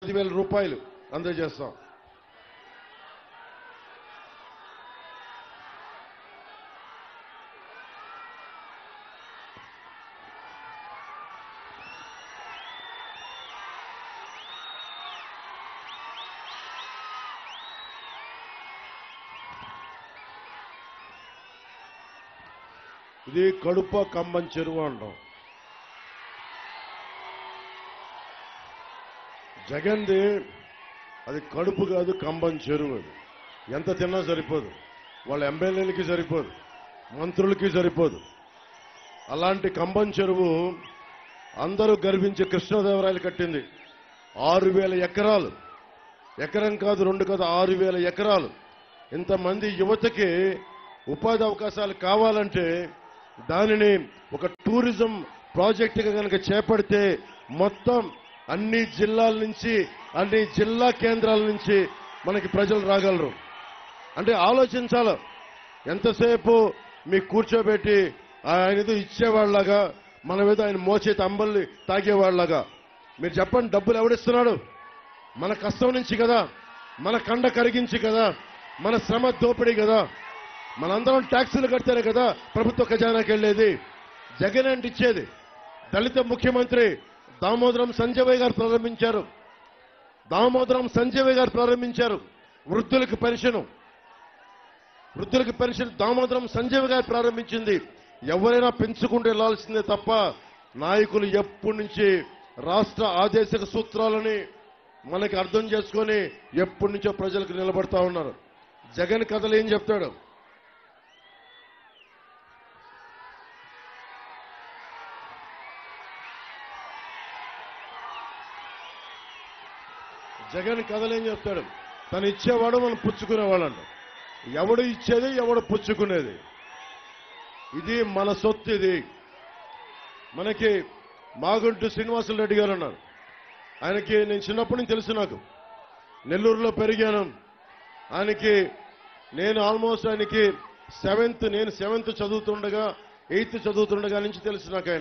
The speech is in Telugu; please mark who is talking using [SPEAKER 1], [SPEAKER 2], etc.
[SPEAKER 1] 5,000 రూపాయలు అందజేస్తాం. ఇది కడుప కంబం చెరువు అంటాం. జగన్ది అది కడుపు కాదు, కంబం చెరువు. అది ఎంత తిన్నా సరిపోదు, వాళ్ళ ఎమ్మెల్యేలకి సరిపోదు, మంత్రులకి సరిపోదు. అలాంటి కంబం చెరువు అందరూ గర్వించే కృష్ణదేవరాయలు కట్టింది. 6,000 ఎకరాలు, ఎకరం కాదు 2 కాదు 6,000 ఎకరాలు. ఇంతమంది యువతకి ఉపాధి అవకాశాలు కావాలంటే దానిని ఒక టూరిజం ప్రాజెక్టుగా కనుక చేపడితే మొత్తం అన్ని జిల్లాల నుంచి, అన్ని జిల్లా కేంద్రాల నుంచి మనకి ప్రజలు రాగలరు. అంటే ఆలోచించాలి. ఎంతసేపు మీకు కూర్చోబెట్టి ఆయన ఏదో ఇచ్చేవాళ్లాగా, మనం ఏదో ఆయన మోచేతి అంబల్ని తాగేవాళ్లాగా. మీరు చెప్పండి, డబ్బులు ఎవడిస్తున్నాడు? మన కష్టం నుంచి కదా, మన కండ కరిగించి కదా, మన శ్రమ దోపిడీ కదా, మనందరం ట్యాక్సులు కడితేనే కదా ప్రభుత్వ ఖజానాకి వెళ్ళేది. జగన్ అంటే ఇచ్చేది. దళిత ముఖ్యమంత్రి దామోదరం సంజయ్ గారు ప్రారంభించారు. వృద్ధులకు పెన్షన్ దామోదరం సంజయ్ గారు ప్రారంభించింది. ఎవరైనా పెంచుకుంటూ వెళ్లాల్సిందే తప్ప నాయకులు ఎప్పటి నుంచి రాష్ట్ర ఆదేశక సూత్రాలని మనకి అర్థం చేసుకొని ఎప్పటి నుంచో ప్రజలకు నిలబడతా ఉన్నారు. జగన్ కథలు ఏం చెప్తాడు? జగన్ కథలేం చెప్తాడు? తను ఇచ్చేవాడు, మనం పుచ్చుకునేవాళ్ళంట. ఎవడు ఇచ్చేది, ఎవడు పుచ్చుకునేది. ఇది మన సొత్తు. ఇది మనకి మాగుంటు శ్రీనివాసులు గారు అన్నారు. ఆయనకి నేను చిన్నప్పటి నుంచి తెలుసు, నాకు నెల్లూరులో పెరిగాను. ఆయనకి నేను ఆల్మోస్ట్ ఆయనకి 7th చదువుతుండగా 8th చదువుతుండగా నుంచి తెలుసు నాకు.